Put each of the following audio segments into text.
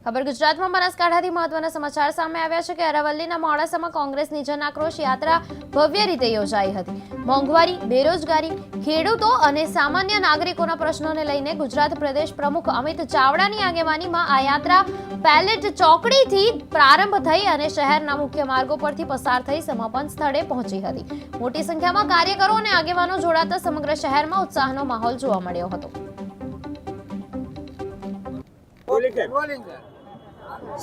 ખબર ગુજરાતમાં બનાસકાંઠાથી મહત્વના સમાચાર સામે આવ્યા છે કે અરવલ્લીના મોડાસામાં કોંગ્રેસની જન આક્રોશ યાત્રા ભવ્ય રીતે યોજાઈ હતી। મોંઘવારી, બેરોજગારી, ખેડૂતો અને સામાન્ય નાગરિકોના પ્રશ્નોને લઈને ગુજરાત પ્રદેશ પ્રમુખ અમિત ચાવડાની આગેવાનીમાં આ યાત્રા પેલેટ ચોકડીથી પ્રારંભ થઈ અને શહેરના મુખ્ય માર્ગો પરથી પસાર થઈ સમાપન સ્થળે પહોંચી હતી। મોટી સંખ્યામાં કાર્યકરો અને આગેવાનો જોડાતા સમગ્ર શહેરમાં ઉત્સાહનો માહોલ જોવા મળ્યો હતો।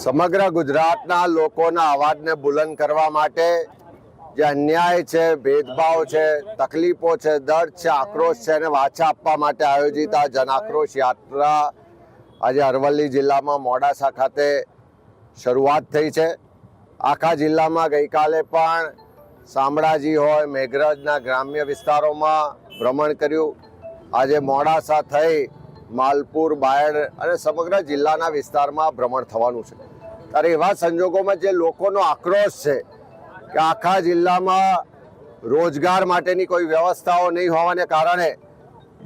સમગ્ર ગુજરાતના લોકોના અવાજને બુલંદ કરવા માટે જે અન્યાય છે, ભેદભાવ છે, તકલીફો છે, દર્દ છે, આક્રોશ છે એને વાચા આપવા માટે આયોજિત આ જન આક્રોશ યાત્રા આજે અરવલ્લી જિલ્લામાં મોડાસા ખાતે શરૂઆત થઈ છે। આખા જિલ્લામાં ગઈકાલે પણ શામળાજી હોય, મેઘરજના ગ્રામ્ય વિસ્તારોમાં ભ્રમણ કર્યું। આજે મોડાસા થઈ માલપુર, બાયડ અને સમગ્ર જિલ્લાના વિસ્તારમાં ભ્રમણ થવાનું છે। ત્યારે એવા સંજોગોમાં જે લોકોનો આક્રોશ છે કે આખા જિલ્લામાં રોજગાર માટેની કોઈ વ્યવસ્થાઓ નહીં હોવાને કારણે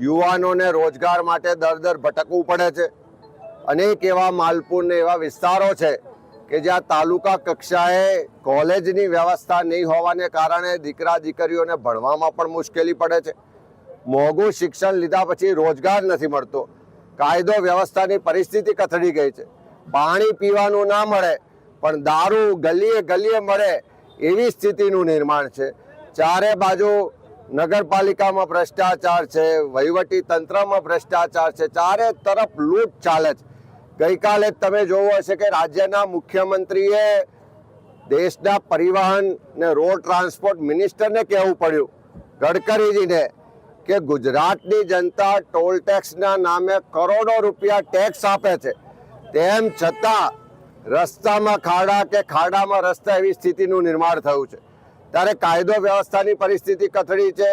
યુવાનોને રોજગાર માટે દર ભટકવું પડે છે। અનેક એવા માલપુરને એવા વિસ્તારો છે કે જ્યાં તાલુકા કક્ષાએ કોલેજની વ્યવસ્થા નહીં હોવાને કારણે દીકરા દીકરીઓને ભણવામાં પણ મુશ્કેલી પડે છે। મોંઘું શિક્ષણ લીધા પછી રોજગાર નથી મળતો, કાયદો વ્યવસ્થાની પરિસ્થિતિ કથળી ગઈ છે, પાણી પીવાનું ના મળે પણ દારૂ ગલીએ ગલીએ મળે એવી સ્થિતિનું નિર્માણ છે। ચારે બાજુ નગરપાલિકામાં ભ્રષ્ટાચાર છે, વહીવટી તંત્રમાં ભ્રષ્ટાચાર છે, ચારે તરફ લૂંટ ચાલે છે। ગઈકાલે તમે જોયું હશે કે રાજ્યના મુખ્યમંત્રીએ દેશના પરિવહન ને રોડ ટ્રાન્સપોર્ટ મિનિસ્ટરને કહેવું પડ્યું, ગડકરીજીને, કે ગુજરાતની જનતા ટોલ ટેક્સના નામે કરોડો રૂપિયા ટેક્સ આપે છે, તેમ છતાં રસ્તામાં ખાડા કે ખાડામાં રસ્તા એવી સ્થિતિનું નિર્માણ થયું છે। ત્યારે કાયદો વ્યવસ્થાની પરિસ્થિતિ કથળી છે,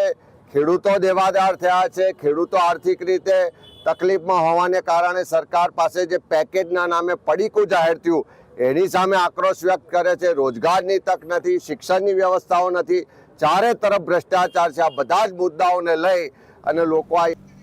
ખેડૂતો દેવાદાર થયા છે, ખેડૂતો આર્થિક રીતે તકલીફમાં હોવાને કારણે સરકાર પાસે જે પેકેજના નામે પડીકું જાહેર થયું એની સામે આક્રોશ વ્યક્ત કરે છે। રોજગારની તક નથી, શિક્ષણની વ્યવસ્થાઓ નથી, ચારે તરફ ભ્રષ્ટાચાર છે। આ બધા જ મુદ્દાઓને લઈ અને લોકો